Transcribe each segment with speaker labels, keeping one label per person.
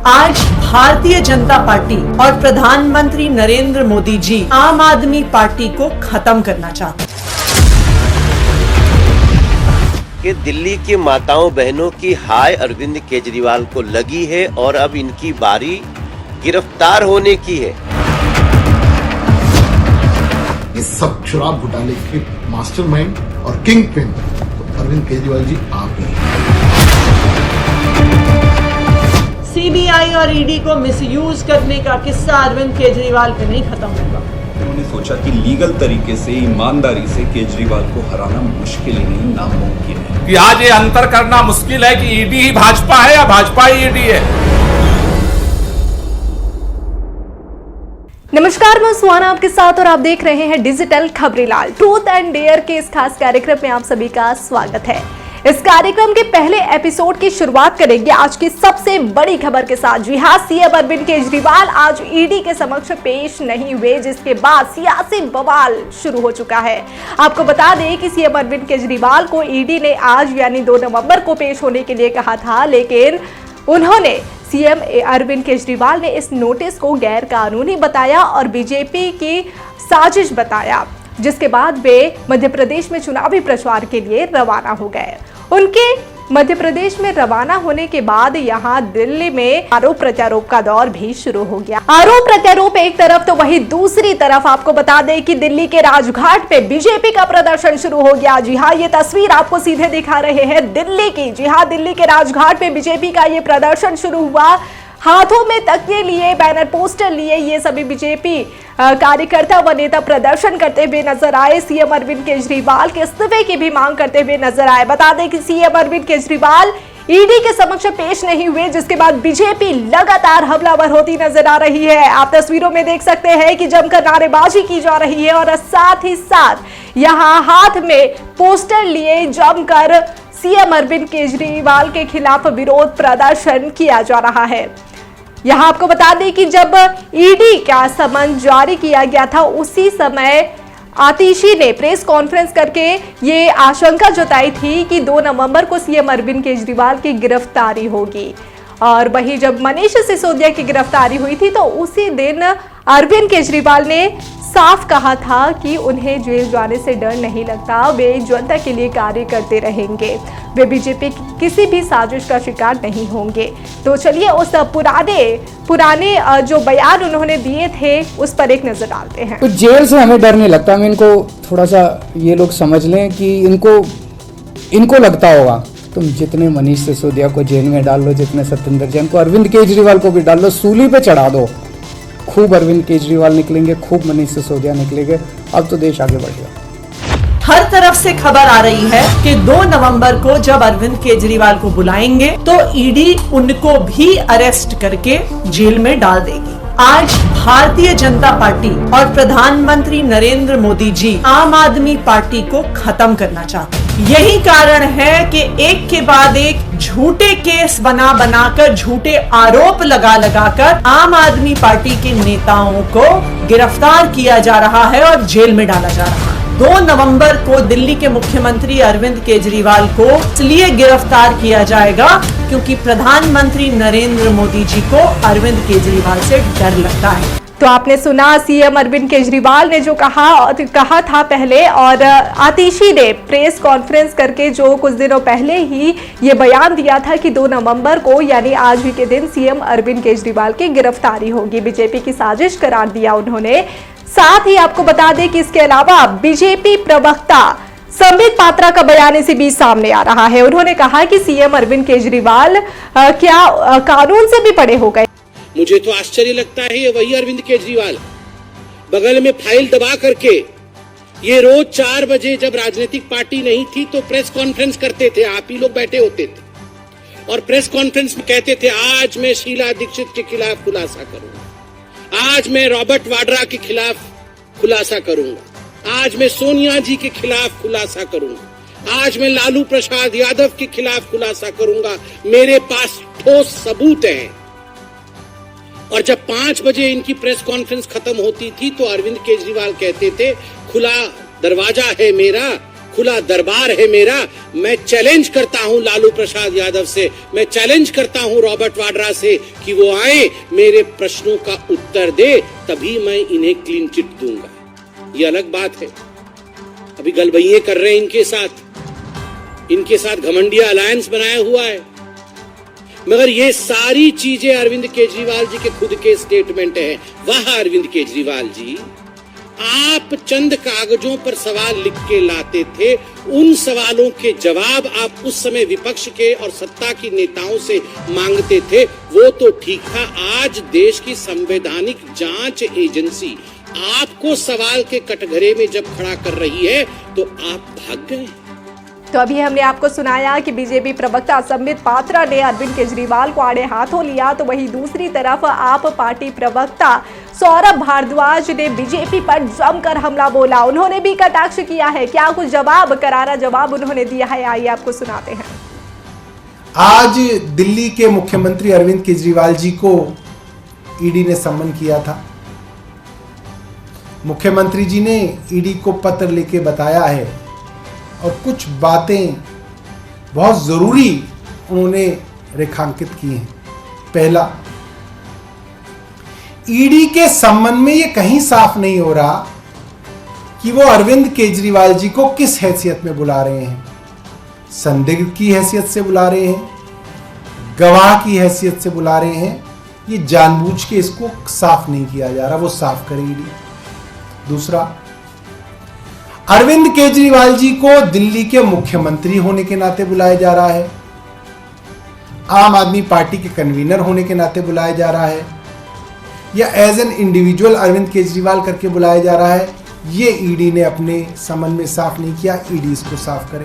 Speaker 1: आज भारतीय जनता पार्टी और प्रधानमंत्री नरेंद्र मोदी जी आम आदमी पार्टी को खत्म करना चाहते हैं।
Speaker 2: कि दिल्ली की माताओं बहनों की हाय अरविंद केजरीवाल को लगी है और अब इनकी बारी गिरफ्तार होने की है।
Speaker 3: इस सब शराब घोटाले के मास्टरमाइंड और किंग पिन तो अरविंद केजरीवाल जी आप ही हैं।
Speaker 1: सीबीआई और ईडी को मिसयूज करने का किस्सा अरविंद केजरीवाल पे नहीं खत्म होगा।
Speaker 4: उन्होंने सोचा कि लीगल तरीके से, ईमानदारी से केजरीवाल को हराना मुश्किल ही नहीं, नामुमकिन है।
Speaker 5: कि आज ये अंतर करना मुश्किल है कि ईडी ही भाजपा है या भाजपा ही ईडी है।
Speaker 6: नमस्कार, मैं सुहाना आपके साथ और आप देख रहे हैं digital Khabrilal. Truth and dare के इस खास कार्यक्रम में आप सभी का स्वागत है। इस कार्यक्रम के पहले एपिसोड की शुरुआत करेंगे आज की सबसे बड़ी खबर के साथ। जी हां, सीएम अरविंद केजरीवाल आज ईडी के समक्ष पेश नहीं हुए, जिसके बाद सियासी बवाल शुरू हो चुका है। आपको बता दें कि सीएम अरविंद केजरीवाल को ईडी ने आज यानी 2 नवंबर को पेश होने के लिए कहा था, लेकिन उन्होंने सीएम अरविंद केजरीवाल ने इस नोटिस को गैर कानूनी बताया और बीजेपी की साजिश बताया, जिसके बाद वे मध्य प्रदेश में चुनावी प्रचार के लिए रवाना हो गए। उनके मध्य प्रदेश में रवाना होने के बाद यहां दिल्ली में आरोप प्रत्यारोप का दौर भी शुरू हो गया। आरोप प्रत्यारोप एक तरफ तो वहीं दूसरी तरफ आपको बता दें कि दिल्ली के राजघाट पे बीजेपी का प्रदर्शन शुरू हो गया। जी हां, ये तस्वीर आपको सीधे दिखा रहे हैं दिल्ली की। जी हां, दिल्ली के राजघाट पे बीजेपी का ये प्रदर्शन शुरू हुआ। हाथों में तकिए लिए, बैनर पोस्टर लिए ये सभी बीजेपी कार्यकर्ता व नेता प्रदर्शन करते हुए नजर आए। सीएम अरविंद केजरीवाल के इस्तीफे की भी मांग करते हुए नजर आए। बता दें कि सीएम अरविंद केजरीवाल ईडी के समक्ष पेश नहीं हुए, जिसके बाद बीजेपी लगातार हमलावर होती नजर आ रही है। आप तस्वीरों में देख सकते हैं कि जमकर नारेबाजी की जा रही है और साथ ही साथ यहां हाथ में पोस्टर लिए जमकर सीएम अरविंद केजरीवाल के खिलाफ विरोध प्रदर्शन किया जा रहा है। यहां आपको बता दें कि जब ईडी का समन जारी किया गया था, उसी समय आतिशी ने प्रेस कॉन्फ्रेंस करके ये आशंका जताई थी कि 2 नवंबर को सीएम अरविंद केजरीवाल की गिरफ्तारी होगी। और वहीं जब मनीष सिसोदिया की गिरफ्तारी हुई थी तो उसी दिन अरविंद केजरीवाल ने साफ कहा था कि उन्हें जेल जाने से डर नहीं लगता, वे जनता के लिए कार्य करते रहेंगे, वे बीजेपी की किसी भी साजिश का शिकार नहीं होंगे। तो चलिए उस पुराने जो बयान उन्होंने दिए थे उस पर एक नजर डालते हैं।
Speaker 7: तो जेल से हमें डर नहीं लगता। मैं इनको थोड़ा सा ये लोग समझ लें कि इनको लगता होगा तुम जितने मनीष सिसोदिया को जेल में डाल लो, जितने सत्येंद्र जैन को, अरविंद केजरीवाल को भी डाल लो, सूली पे चढ़ा दो, खूब अरविंद केजरीवाल निकलेंगे, खूब मनीष सिसोदिया निकलेंगे। अब तो देश आगे बढ़ गया।
Speaker 1: हर तरफ से खबर आ रही है कि 2 नवंबर को जब अरविंद केजरीवाल को बुलाएंगे तो ईडी उनको भी अरेस्ट करके जेल में डाल देगी। आज भारतीय जनता पार्टी और प्रधानमंत्री नरेंद्र मोदी जी आम आदमी पार्टी को खत्म करना चाहते हैं। यही कारण है कि एक के बाद एक झूठे केस बनाकर, झूठे आरोप लगाकर आम आदमी पार्टी के नेताओं को गिरफ्तार किया जा रहा है और जेल में डाला जा रहा है। 2 नवंबर को दिल्ली के मुख्यमंत्री अरविंद केजरीवाल को इसलिए गिरफ्तार किया जाएगा क्योंकि प्रधानमंत्री नरेंद्र मोदी जी को अरविंद केजरीवाल से डर लगता है।
Speaker 6: तो आपने सुना सीएम अरविंद केजरीवाल ने जो कहा था पहले, और आतिशी ने प्रेस कॉन्फ्रेंस करके जो कुछ दिनों पहले ही ये बयान दिया था कि 2 नवंबर को यानी आज ही के दिन सीएम अरविंद केजरीवाल की गिरफ्तारी होगी। बीजेपी की साजिश करार दिया उन्होंने। साथ ही आपको बता दें कि इसके अलावा बीजेपी प्रवक्ता संबित पात्रा का बयान इसी बीच सामने आ रहा है। उन्होंने कहा कि सीएम अरविंद केजरीवाल क्या कानून से भी परे हो गए।
Speaker 8: मुझे तो आश्चर्य लगता है, ये वही अरविंद केजरीवाल बगल में फाइल दबा करके ये रोज 4 बजे जब राजनीतिक पार्टी नहीं थी तो प्रेस कॉन्फ्रेंस करते थे, आप ही लोग बैठे होते थे और प्रेस कॉन्फ्रेंस में कहते थे आज मैं शीला दीक्षित के खिलाफ खुलासा करूंगा, आज मैं रॉबर्ट वाड्रा के खिलाफ खुलासा करूंगा, आज मैं सोनिया जी के खिलाफ खुलासा करूंगा, आज मैं लालू प्रसाद यादव के खिलाफ खुलासा करूंगा, मेरे पास ठोस सबूत है। और जब 5 बजे इनकी प्रेस कॉन्फ्रेंस खत्म होती थी तो अरविंद केजरीवाल कहते थे खुला दरवाजा है मेरा, खुला दरबार है मेरा। मैं चैलेंज करता हूं लालू प्रसाद यादव से, मैं चैलेंज करता हूं रॉबर्ट वाड्रा से कि वो आए, मेरे प्रश्नों का उत्तर दे, तभी मैं इन्हें क्लीन चिट दूंगा। ये अलग बात है, अभी गलबैये कर रहे हैं इनके साथ घमंडिया अलायंस बनाया हुआ है। मगर ये सारी चीजें अरविंद केजरीवाल जी के खुद के स्टेटमेंट हैं। वाह अरविंद केजरीवाल जी, आप चंद कागजों पर सवाल लिख के लाते थे, उन सवालों के जवाब आप उस समय विपक्ष के और सत्ता की नेताओं से मांगते थे, वो तो ठीक था। आज देश की संवैधानिक जांच एजेंसी आपको सवाल के कटघरे में जब खड़ा कर रही है तो आप भाग गए।
Speaker 6: तो अभी हमने आपको सुनाया कि बीजेपी प्रवक्ता संबित पात्रा ने अरविंद केजरीवाल को आड़े हाथों लिया, तो वहीं दूसरी तरफ आप पार्टी प्रवक्ता सौरभ भारद्वाज ने बीजेपी पर जमकर हमला बोला। उन्होंने भी कटाक्ष किया है, क्या कुछ जवाब, करारा जवाब उन्होंने दिया है, आइए आपको सुनाते हैं।
Speaker 9: आज दिल्ली के मुख्यमंत्री अरविंद केजरीवाल जी को ईडी ने सम्मन किया था। मुख्यमंत्री जी ने ईडी को पत्र लेके बताया है और कुछ बातें बहुत जरूरी उन्होंने रेखांकित की हैं। पहला, ईडी के सम्मन में यह कहीं साफ नहीं हो रहा कि वो अरविंद केजरीवाल जी को किस हैसियत में बुला रहे हैं। संदिग्ध की हैसियत से बुला रहे हैं, गवाह की हैसियत से बुला रहे हैं, ये जानबूझ के इसको साफ नहीं किया जा रहा, वो साफ करे ईडी। दूसरा, अरविंद केजरीवाल जी को दिल्ली के मुख्यमंत्री होने के नाते बुलाया जा रहा है, आम आदमी पार्टी के कन्वीनर होने के नाते बुलाया जा रहा है, या as an individual Arvind Kejriwal करके बुलाया जा रहा है, ये ईडी ने अपने समन में साफ नहीं किया। ईडी इसको साफ करे।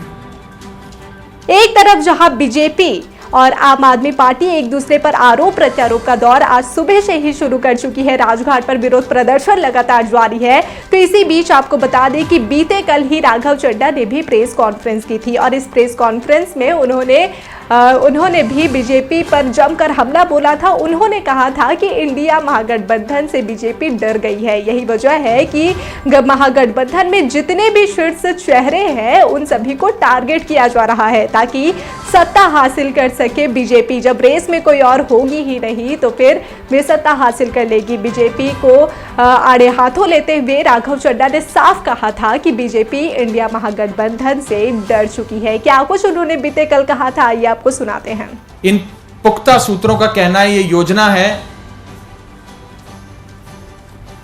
Speaker 6: एक तरफ जहां बीजेपी और आम आदमी पार्टी एक दूसरे पर आरोप प्रत्यारोप का दौर आज सुबह से ही शुरू कर चुकी है, राजघाट पर विरोध प्रदर्शन लगातार जारी है, तो इसी बीच आपको बता दें कि बीते कल ही राघव चड्ढा ने भी प्रेस कॉन्फ्रेंस की थी और इस प्रेस कॉन्फ्रेंस में उन्होंने भी बीजेपी पर जमकर हमला बोला था। उन्होंने कहा था कि इंडिया महागठबंधन से बीजेपी डर गई है, यही वजह है कि महागठबंधन में जितने भी शीर्ष चेहरे हैं उन सभी को टारगेट किया जा रहा है ताकि सत्ता हासिल कर सके बीजेपी। जब रेस में कोई और होगी ही नहीं तो फिर वे सत्ता हासिल कर लेगी। बीजेपी को आड़े हाथों लेते हुए राघव चड्ढा ने साफ कहा था कि बीजेपी इंडिया महागठबंधन से डर चुकी है। क्या कुछ उन्होंने बीते कल कहा था, ये आपको सुनाते हैं।
Speaker 5: इन पुख्ता सूत्रों का कहना है, ये योजना है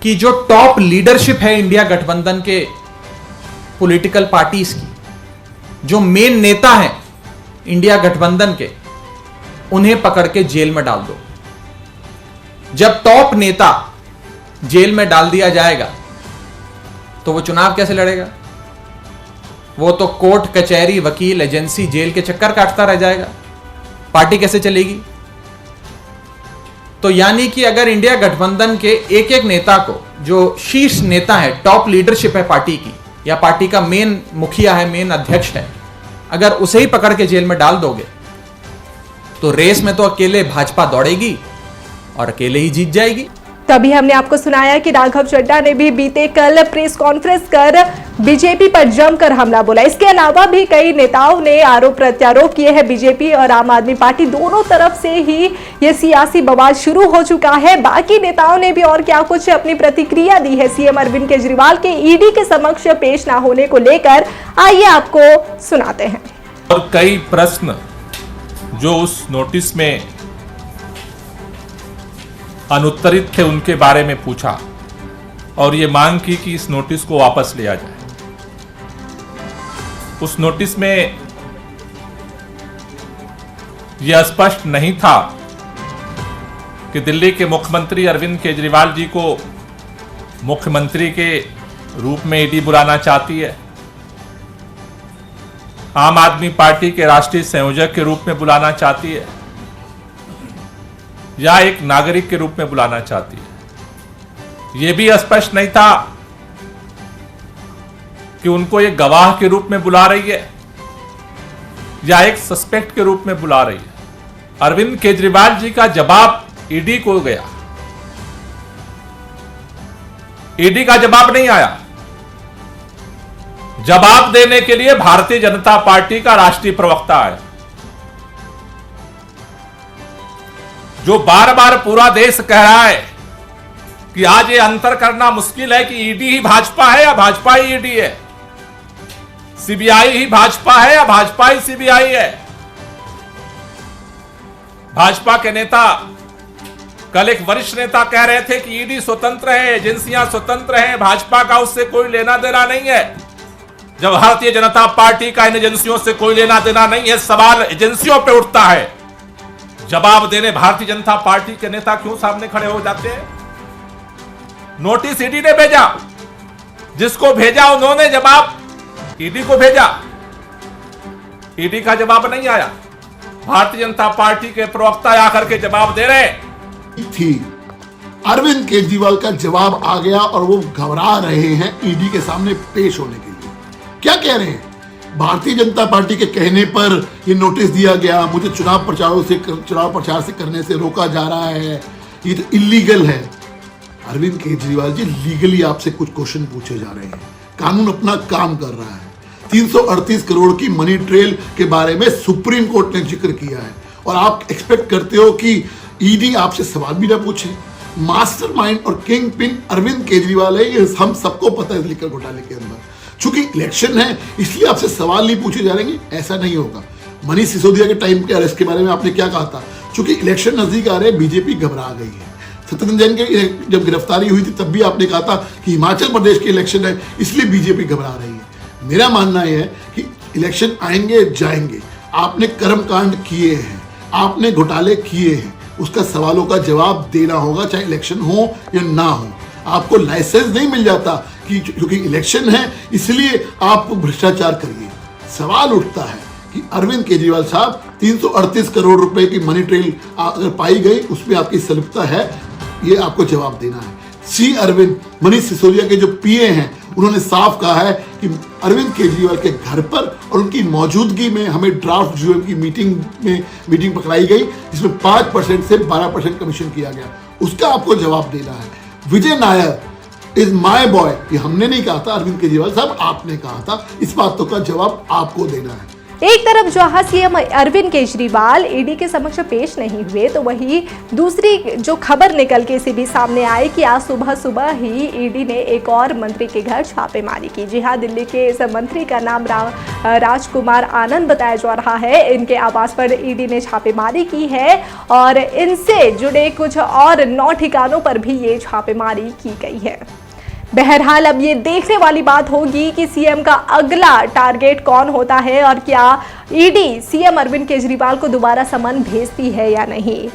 Speaker 5: कि जो टॉप लीडरशिप है इंडिया गठबंधन के पॉलिटिकल पार्टीज की, जो मेन नेता हैं इंडिया गठबंधन के, उन्हें पकड़ के जेल में डाल दो। जब टॉप नेता जेल में डाल दिया जाएगा तो वो चुनाव कैसे लड़ेगा? वो तो कोर्ट कचहरी वकील एजेंसी जेल के चक्कर काटता रह जाएगा, पार्टी कैसे चलेगी? तो यानी कि अगर इंडिया गठबंधन के एक एक नेता को, जो शीर्ष नेता है, टॉप लीडरशिप है पार्टी की, या पार्टी का मेन मुखिया है, मेन अध्यक्ष है, अगर उसे ही पकड़ के जेल में डाल दोगे तो रेस में तो अकेले भाजपा दौड़ेगी और अकेले ही जीत जाएगी।
Speaker 6: तभी हमने आपको सुनाया कि राघव चड्ढा ने भी बीते कल प्रेस कॉन्फ्रेंस कर बीजेपी पर जमकर हमला बोला। इसके अलावा भी कई नेताओं ने आरोप प्रत्यारोप किए हैं। बीजेपी और आम आदमी पार्टी दोनों तरफ से ही ये सियासी बवाल शुरू हो चुका है। बाकी नेताओं ने भी और क्या कुछ अपनी प्रतिक्रिया दी है सीएम अरविंद केजरीवाल के ईडी के समक्ष पेश ना होने को लेकर, आइए आपको सुनाते हैं।
Speaker 5: और कई प्रश्न जो उस नोटिस में अनुत्तरित थे उनके बारे में पूछा और ये मांग की कि इस नोटिस को वापस लिया जाए। उस नोटिस में यह स्पष्ट नहीं था कि दिल्ली के मुख्यमंत्री अरविंद केजरीवाल जी को मुख्यमंत्री के रूप में ईडी बुलाना चाहती है, आम आदमी पार्टी के राष्ट्रीय संयोजक के रूप में बुलाना चाहती है, या एक नागरिक के रूप में बुलाना चाहती है। यह भी स्पष्ट नहीं था कि उनको एक गवाह के रूप में बुला रही है या एक सस्पेक्ट के रूप में बुला रही है। अरविंद केजरीवाल जी का जवाब ईडी को गया, ईडी का जवाब नहीं आया।
Speaker 10: जवाब देने के लिए भारतीय जनता पार्टी का राष्ट्रीय प्रवक्ता है, जो बार बार पूरा देश कह रहा है कि आज ये अंतर करना मुश्किल है कि ईडी ही भाजपा है या भाजपा ही ईडी है, सीबीआई ही भाजपा है या भाजपा ही सीबीआई है। भाजपा के नेता, कल एक वरिष्ठ नेता कह रहे थे कि ईडी स्वतंत्र है, एजेंसियां स्वतंत्र हैं, भाजपा का उससे कोई लेना देना नहीं है। जब भारतीय जनता पार्टी का इन एजेंसियों से कोई लेना देना नहीं है, सवाल एजेंसियों पे उठता है। जवाब देने भारतीय जनता पार्टी के नेता क्यों सामने खड़े हो जाते हैं? नोटिस ईडी ने भेजा, जिसको भेजा उन्होंने जवाब ईडी को भेजा, ईडी का जवाब नहीं आया। भारतीय जनता पार्टी के प्रवक्ता आकर के जवाब दे रहे
Speaker 3: थी। अरविंद केजरीवाल का जवाब आ गया और वो घबरा रहे हैं ईडी के सामने पेश होने के लिए। क्या कह रहे हैं? भारतीय जनता पार्टी के कहने पर ये नोटिस दिया गया, मुझे चुनाव प्रचार से करने से रोका जा रहा है, ये तो इलीगल है। अरविंद केजरीवाल जी, लीगली आपसे कुछ क्वेश्चन पूछे जा रहे हैं, कानून अपना काम कर रहा है। 338 करोड़ की मनी ट्रेल के बारे में सुप्रीम कोर्ट ने जिक्र किया है और आप एक्सपेक्ट करते हो कि ईडी आपसे सवाल भी ना पूछे? मास्टरमाइंड और किंग पिन अरविंद केजरीवाल है, ये हम सबको पता है लिकर घोटाले के अंदर। चूंकि इलेक्शन है इसलिए आपसे सवाल नहीं पूछे जा रहे हैं, ऐसा नहीं होगा। मनीष सिसोदिया के टाइम के अरेस्ट के बारे में आपने क्या कहा था? चूंकि इलेक्शन नजदीक आ रहे हैं, बीजेपी घबरा गई है। सत्येंद्र जैन की जब गिरफ्तारी हुई थी तब भी आपने कहा था कि हिमाचल प्रदेश के इलेक्शन है इसलिए बीजेपी घबरा रही है। मेरा मानना यह है कि इलेक्शन आएंगे जाएंगे, आपने कर्मकांड किए हैं, आपने घोटाले किए हैं, उसका सवालों का जवाब देना होगा, चाहे इलेक्शन हो या ना हो। आपको लाइसेंस नहीं मिल जाता कि क्योंकि इलेक्शन है इसलिए आप भ्रष्टाचार करिए। सवाल उठता है कि अरविंद केजरीवाल साहब 338 करोड़ रुपए की मनी ट्रेल अगर पाई गई उसमें आपकी संलिप्तता है, ये आपको जवाब देना है। सी अरविंद, मनीष सिसोदिया के जो पीए हैं, उन्होंने साफ कहा है कि अरविंद केजरीवाल के घर पर और उनकी मौजूदगी में हमें ड्राफ्ट यूएम की मीटिंग पकड़ाई गई जिसमें 5% से 12% कमीशन किया गया, उसका आपको जवाब देना है। विजय नायर इज माय बॉय, ये हमने नहीं कहा था, अरविंद केजरीवाल साहब आपने कहा था, इस बातों का जवाब आपको देना है।
Speaker 6: एक तरफ जहां सीएम अरविंद केजरीवाल ईडी के समक्ष पेश नहीं हुए, तो वहीं दूसरी जो खबर निकल के इसे भी सामने आई कि आज सुबह सुबह ही ईडी ने एक और मंत्री के घर छापेमारी की। जी हां, दिल्ली के इस मंत्री का नाम राजकुमार आनंद बताया जा रहा है। इनके आवास पर ईडी ने छापेमारी की है और इनसे जुड़े कुछ और 9 ठिकानों पर भी ये छापेमारी की गई है। बहरहाल अब ये देखने वाली बात होगी कि सीएम का अगला टारगेट कौन होता है और क्या ईडी सीएम अरविंद केजरीवाल को दोबारा समन भेजती है या नहीं।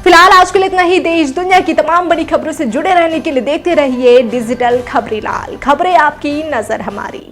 Speaker 6: फिलहाल आज के लिए इतना ही। देश दुनिया की तमाम बड़ी खबरों से जुड़े रहने के लिए देखते रहिए डिजिटल खबरीलाल। खबरें आपकी, नजर हमारी।